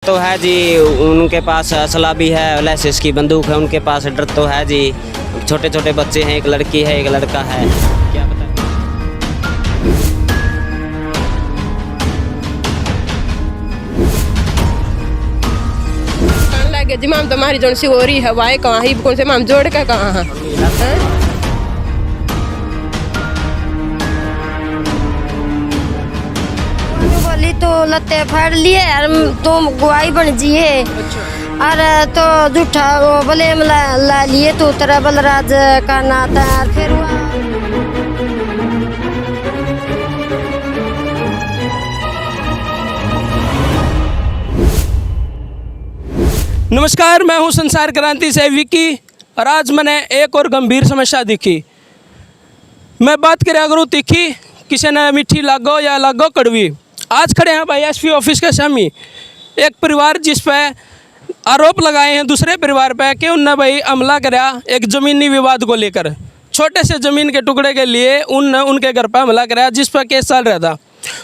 तो है जी, उनके पास असला भी है, लाइसेंस की बंदूक है उनके पास, डर तो है जी। छोटे छोटे बच्चे हैं, एक लड़की है एक लड़का है, क्या पता। लगे जी माम तुम्हारी जोन सी हो रही है वाई कहाँ ही कौन से माम जोड़ के कहाँ है बोली तो लत्ते फाड़ लिए और तुम गुआई बन जिए और तो झूठा वो बोले ला लिए तो तेरा बलराज का नाता फिर नमस्कार, मैं हूं संसार क्रांति से विकी और आज मैंने एक और गंभीर समस्या देखी। मैं बात करें अगर तीखी किसी ने मीठी लागो या लागो कड़वी। आज खड़े हैं भाई एसपी ऑफिस के सामने एक परिवार जिस पे आरोप लगाए हैं दूसरे परिवार पे कि उनने भाई हमला कराया एक ज़मीनी विवाद को लेकर। छोटे से ज़मीन के टुकड़े के लिए उनके घर पर हमला कराया जिस पर केस चल रहा था।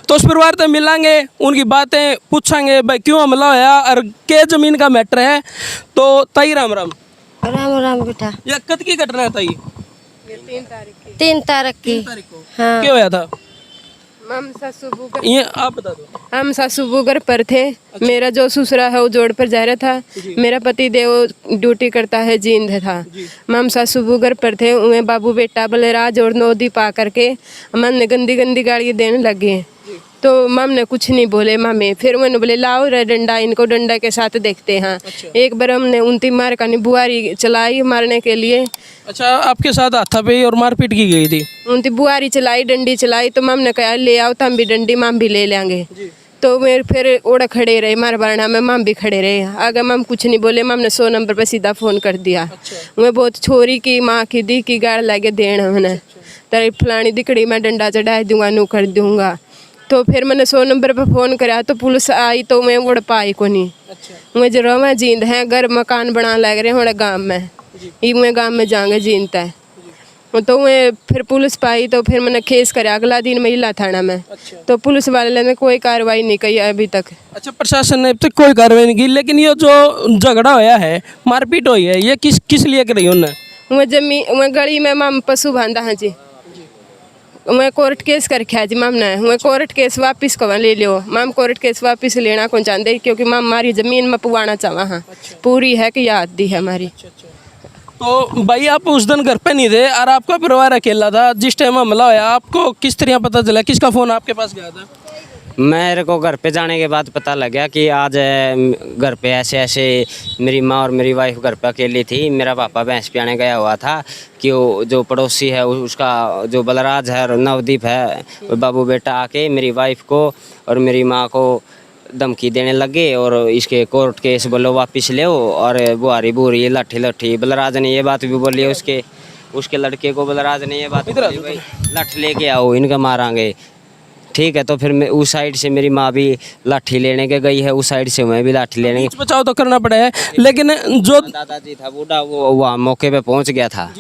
तो उस परिवार से मिलेंगे, उनकी बातें पूछेंगे भाई क्यों हमला होया और के ज़मीन का मैटर है। तो ताई राम राम। राम राम बेटा। यह कद की घटना है ताई? 3 तारीख की। को हाँ। क्या होया था? हम सासू ये आप बता दो। हम सासू बुगर पर थे। मेरा जो ससुरा है वो जोड़ पर जा रहा था। मेरा पति देव ड्यूटी करता है जींद था। हम सासू बुगर पर थे। उन्हें बाबू बेटा बलराज और नौदी पा करके हमने गंदी गंदी गाड़ी देने लगे। तो मम ने कुछ नहीं बोले मामे। फिर उन्होंने बोले लाओ रे डंडा, इनको डंडा के साथ देखते हैं। एक बार हमने उनती मार का बुआरी चलाई मारने के लिए। अच्छा, आपके साथ हाथापाई और मारपीट की गई थी? उनती बुआरी चलाई, डंडी चलाई। तो मम ने कहा ले आओ तम भी डंडी, मम भी ले लेंगे। तो मेरे फिर ओड़ा खड़े रहे मार बारना में, मम भी खड़े रहे। अगर मम कुछ नहीं बोले, मम ने 100 नंबर पर सीधा फ़ोन कर दिया। मैं बहुत छोरी की माँ की दी की गाड़ लागे देना मैंने तेरी फलानी दिकड़ी मैं डंडा चढ़ा दूंगा, नू कर दूंगा। तो फिर मैंने 100 नंबर पर फ़ोन करा तो पुलिस आई तो मैं उड़ पाई को नहीं। मैं जरूर मैं जींद है, घर मकान बना लग रहे हमारे गांव में, ये मैं गांव में जाऊँगा जीनता है। तो मैं फिर पुलिस पाई तो फिर मैंने केस करा अगला दिन महिला थाना में। तो पुलिस वाले ने कोई कार्रवाई नहीं की अभी तक। अच्छा, प्रशासन ने अब तक कोई कार्रवाई नहीं की। लेकिन ये जो झगड़ा होया है, मारपीट हुई है, ये किस लिए करी उन्होंने? मैं जमीन मैं गली में माम पशु बांधा है जी। मैं कोर्ट केस कर खा जी माम ने। मैं कोर्ट केस वापस कवा ले लियो। माम कोर्ट केस वापस लेना कौन चाहते क्योंकि माम हमारी ज़मीन में पुवाना चाहा हाँ पूरी है कि याद दी है हमारी। तो भाई आप उस दिन घर पे नहीं थे और आपका परिवार अकेला था जिस टाइम हमला होया। आपको किस तरह पता चला? किसका फ़ोन आपके पास गया था? मेरे को घर पे जाने के बाद पता लगा कि आज घर पे ऐसे ऐसे मेरी माँ और मेरी वाइफ घर पे अकेली थी। मेरा पापा भैंस पियाने गया हुआ था कि वो जो पड़ोसी है उसका जो बलराज है और नवदीप है वो बाबू बेटा आके मेरी वाइफ को और मेरी माँ को धमकी देने लगे और इसके कोर्ट केस बोलो वापस ले और बुआरी बुरी लाठी लाठी। बलराज ने ये बात भी बोली उसके लड़के को। बलराज ने ये बात बोली भाई लाठी लेके आओ, इनका मारांगे। ठीक है, तो फिर मैं उस साइड से मेरी माँ भी लाठी लेने के गई है, उस साइड से मैं भी लाठी लेने के। बचाव तो करना पड़ा है लेकिन जो दादाजी था बूढ़ा वो वहाँ मौके पे पहुँच गया था।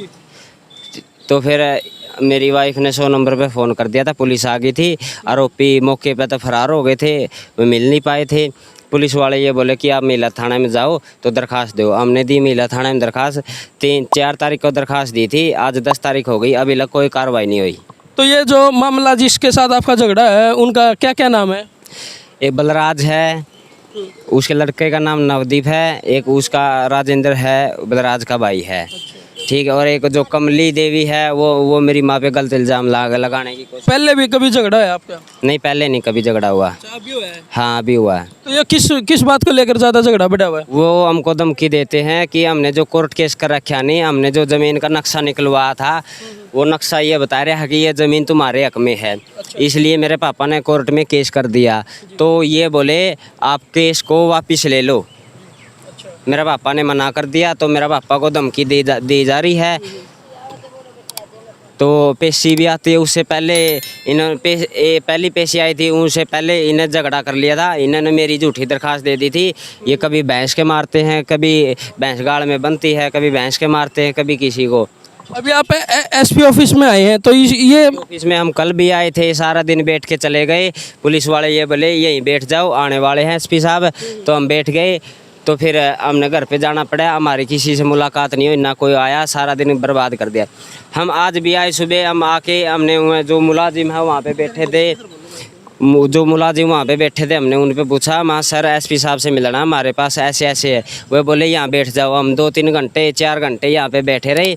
तो फिर मेरी वाइफ ने 100 नंबर पे फ़ोन कर दिया था, पुलिस आ गई थी। आरोपी मौके पे तो फरार हो गए थे, वो मिल नहीं पाए थे। पुलिस वाले ये बोले कि आप महिला थाना में जाओ तो दरखास्त दो। हमने दी महिला थाना में दरखास्त। 4 तारीख को दरखास्त दी थी, आज 10 तारीख हो गई, अभी तक कोई कार्रवाई नहीं हुई। तो ये जो मामला जिसके साथ आपका झगड़ा है उनका क्या क्या नाम है? एक बलराज है, उसके लड़के का नाम नवदीप है, एक उसका राजेंद्र है, बलराज का भाई है। ठीक है, और एक जो कमली देवी है वो मेरी माँ पे गलत इल्ज़ाम लगाने की कोशिश। पहले भी कभी झगड़ा है आपका? नहीं, पहले नहीं कभी झगड़ा हुआ। अभी हुआ है? हाँ, अभी हुआ है। तो ये किस बात को लेकर ज़्यादा झगड़ा बढ़ा हुआ है? वो हमको धमकी देते हैं कि हमने जो कोर्ट केस कर रखा नहीं, हमने जो ज़मीन का नक्शा निकलवाया था वो नक्शा ये बता रहा है कि ये ज़मीन तुम्हारे हक में है। इसलिए मेरे पापा ने कोर्ट में केस कर दिया। तो ये बोले आप केस को वापस ले लो। मेरा पापा ने मना कर दिया तो मेरा पापा को धमकी दी जा रही है। तो पेशी भी आती है, उससे पहले इन्होंने पहली पेशी आई थी, उनसे पहले इन्हें झगड़ा कर लिया था। इन्होंने मेरी झूठी दरखास्त दे दी थी। ये कभी भैंस के मारते हैं, कभी भैंस गाड़ में बनती है, कभी भैंस के मारते हैं, कभी किसी को। अभी आप एसपी ऑफिस में आए हैं, तो ये ऑफिस में हम कल भी आए थे, सारा दिन बैठ के चले गए। पुलिस वाले ये बोले यहीं बैठ जाओ, आने वाले हैं एसपी साहब। तो हम बैठ गए, तो फिर हमने घर पे जाना पड़ा। हमारी किसी से मुलाकात नहीं हुई, ना कोई आया, सारा दिन बर्बाद कर दिया। हम आज भी आए सुबह, हम आके हमने जो मुलाजिम है वहाँ पे बैठे थे, जो मुलाजिम वहाँ पे बैठे थे, हमने उन पे पूछा, माँ सर एसपी साहब से मिलना हमारे पास ऐसे ऐसे है। वह बोले यहाँ बैठ जाओ। हम 2-3 घंटे 4 घंटे यहाँ पे बैठे रहे।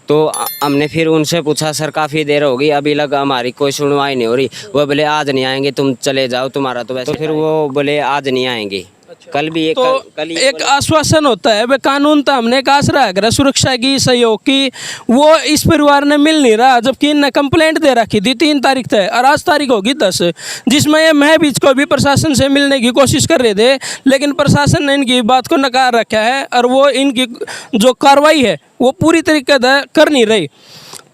तो हमने फिर उनसे पूछा, सर काफ़ी देर हो गई, अभी लग हमारी कोई सुनवाई नहीं हो रही। वो बोले आज नहीं आएंगे, तुम चले जाओ, तुम्हारा तो वैसे। तो फिर वो बोले आज नहीं आएंगे। कल भी तो कल ही एक आश्वासन होता है भाई, कानून तो हमने एक आसरा है सुरक्षा की, सहयोग की, वो इस परिवार ने मिल नहीं रहा। जबकि इनने कंप्लेंट दे रखी थी 3 तारीख थे, और आज तारीख होगी 10, जिसमें ये महबीज को भी प्रशासन से मिलने की कोशिश कर रहे थे, लेकिन प्रशासन ने इनकी बात को नकार रखा है, और वो इनकी जो कार्रवाई है वो पूरी तरीके से कर नहीं रही।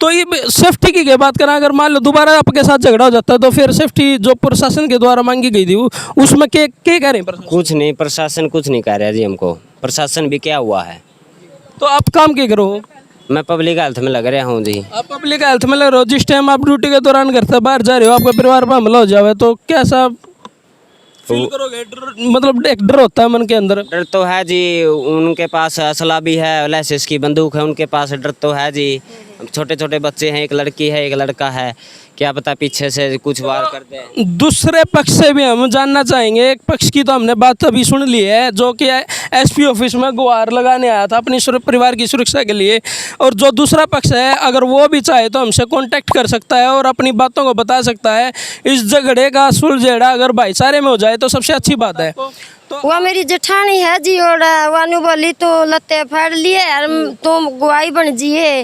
तो ये सेफ्टी की बात करें, अगर मान लो दोबारा आपके साथ झगड़ा हो जाता है, तो फिर सेफ्टी जो प्रशासन के द्वारा मांगी गई थी उसमें क्या कह रहे हैं प्रशासन? कुछ नहीं, प्रशासन कुछ नहीं कह रहा जी हमको। प्रशासन भी क्या हुआ है। तो आप काम क्या करो? मैं पब्लिक हेल्थ में लग रहा हूँ जी। आप पब्लिक हेल्थ में लग रहे हो, जिस टाइम आप ड्यूटी के दौरान घर से बाहर जा रहे हो, आपका परिवार पर हमला हो जाए, तो कैसा फील करोगे? मतलब एक डर होता है मन के अंदर। डर तो है जी, उनके पास असला भी है, लाइसेंस की बंदूक है उनके पास, डर तो है जी। छोटे छोटे बच्चे हैं, एक लड़की है एक लड़का है, क्या पता पीछे से कुछ वार कर दे। दूसरे पक्ष से भी हम जानना चाहेंगे। एक पक्ष की तो हमने बात अभी सुन ली है, जो कि एसपी ऑफिस में गुहार लगाने आया था अपनी परिवार की सुरक्षा के लिए, और जो दूसरा पक्ष है, अगर वो भी चाहे तो हमसे कांटेक्ट कर सकता है और अपनी बातों को बता सकता है। इस झगड़े का सुलझेड़ा अगर भाईचारे में हो जाए तो सबसे अच्छी बात है। वो मेरी जेठानी है जी, और वानू बोली तो लत्ते फाड़ लिए और तुम गुआई बन जिए,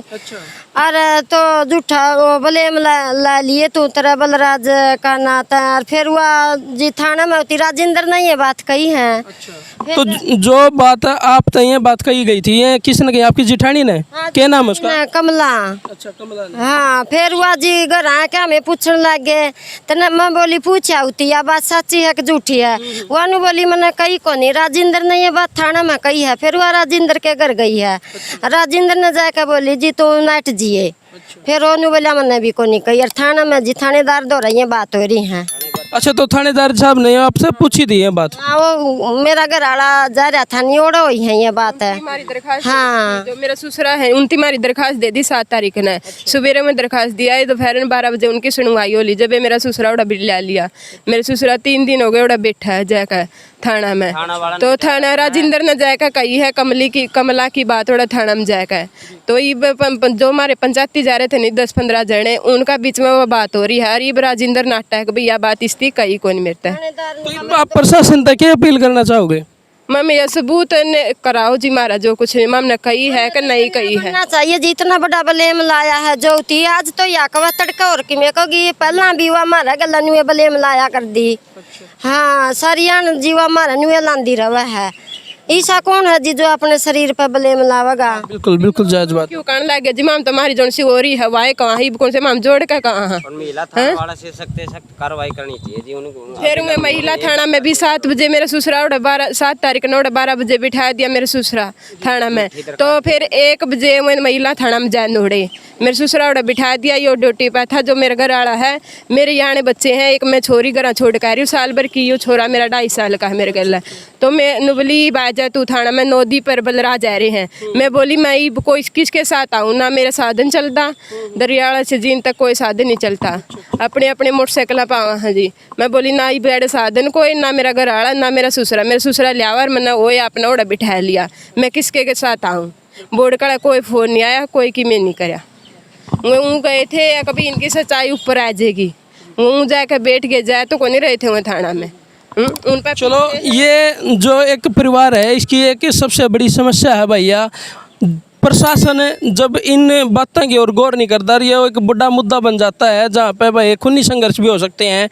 और तो झूठा वो ब्लेम ला लिए तो तेरा बलराज का नाता। और फिर वो जी थाना में होती राजेंद्र ने ये बात कही है। तो जो बात आप तय बात कही गई थी, ये किसने कही? आपकी जेठानी ने? क्या नाम है उसका? कमला। अच्छा, कमला ने। हाँ, फिर हुआ जी घर आके हमें पूछने लग गए, तो मैं बोली पूछा होती या बात सच्ची है कि झूठी है। वानू बोली मैंने कही को नहीं, राजेंद्र ने ये बात थाना में कही है। फिर वह राजेंद्र के घर गई है, राजेंद्र ने जाकर बोली जी तो नाट जिए। फिर ओनू बोला मैंने भी को नहीं कही, और थाना में जी थानेदार दो रही बात हो रही है। अच्छा, तो थानेदार साहब ने आपसे पूछी थी ये बात? हाँ, वो मेरा घर आला जा रहा था, नहीं ओढ़ो ही है ये बात है। हमारी दरखास्त हाँ, जो मेरा ससुरा है उनकी हमारी दरखास्त दे दी 7 तारीख ने। सवेरे में दरखास्त दिया है, दोपहर में 12 बजे उनकी सुनवाई हो ली। जब ये मेरा ससुरा उड़ा बिल ला लिया, मेरे ससुरा 3 दिन हो गए उड़ा बैठा है जाकर थाना में। तो थाना राजेंद्र ने जाकर कही है कमला की बात उड़ा थाना में जाकर। तो ये जो हमारे पंचायती जा रहे थे नहीं 10-15 जने, उनका बीच में वो बात हो रही है। और ये राजेंद्र नाटक भैया बात इसकी कही को नहीं मिलता है। तो आप प्रशासन तक क्या अपील करना चाहोगे? मम्मी ये सबूत कराओ जी, मारा जो कुछ हमने कही है कि नहीं कही है। करना चाहिए जी, इतना बड़ा ब्लेम लाया है जो थी आज तो या कवा तड़का और कि मैं कहोगी पहला भी हुआ हमारा गला नुए ब्लेम लाया कर दी। हाँ, सरियान जीवा हमारा नुए लांदी रवा है। ऐसा कौन है जी जो अपने शरीर पर ब्लेम लावेगा? बिल्कुल बिल्कुल जायज बात। क्यों कहने लगे जी माम तुम्हारी जोन सी हो रही है वाई कहाँ ही कौन से माम जोड़ के कहाँ है। और महिला थाना वाला से सख्त कार्रवाई करनी चाहिए जी उनको। फिर मैं महिला थाना में भी 7 बजे मेरे ससुरा 7 तारीख को 12 बजे बिठा दिया मेरे ससुरा थाना में। तो फिर 1 बजे मैं महिला थाना में जान उड़े, मेरे ससुरा उड़ा बिठा दिया। यो ड्यूटी पर था जो मेरा घर वाला है। मेरे यहाँ बच्चे हैं, एक मैं छोरी घर छोड़ कर रही हूँ, साल भर की। यो छोरा मेरा 2.5 साल का है मेरे घर। तो मैं नुबली बाजा तू थाना में नौदी पर बलरा जा रहे हैं। मैं बोली मैं कोई किसके साथ आऊँ, ना मेरा साधन चलता, दरियाला से जीन तक कोई साधन नहीं चलता, अपने अपने मोटरसाइकिल पावा हैं जी। मैं बोली ना ही बेड़े साधन कोई, ना मेरा घर आड़ा ना मेरा ससुरा। मेरा ससुरा लियावा और मैंने वो अपना ओड़ा बिठा लिया। मैं किसके के साथ आऊँ? बोर्ड का कोई फ़ोन नहीं आया, कोई की मैं नहीं कराया। वो गए थे कभी इनकी सच्चाई ऊपर आ जाएगी, वो जाकर बैठ के जाए तो कोई नहीं रहे थे वहाँ थाना में। उन पर चलो, ये जो एक परिवार है इसकी एक सबसे बड़ी समस्या है भैया, प्रशासन जब इन बातों की ओर गौर नहीं करता, ये एक बड़ा मुद्दा बन जाता है जहाँ पे भाई खूनी संघर्ष भी हो सकते हैं,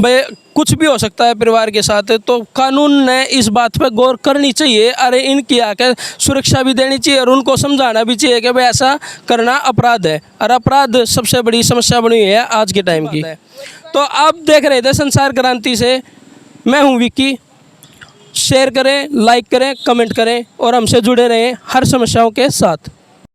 भाई कुछ भी हो सकता है परिवार के साथ। तो कानून ने इस बात पे गौर करनी चाहिए, अरे इनकी आके सुरक्षा भी देनी चाहिए और उनको समझाना भी चाहिए कि भाई ऐसा करना अपराध है, और अपराध सबसे बड़ी समस्या बनी हुई है आज के टाइम की। तो आप देख रहे थे संसार क्रांति से, मैं हूँ विक्की। शेयर करें, लाइक करें, कमेंट करें और हमसे जुड़े रहें हर समस्याओं के साथ।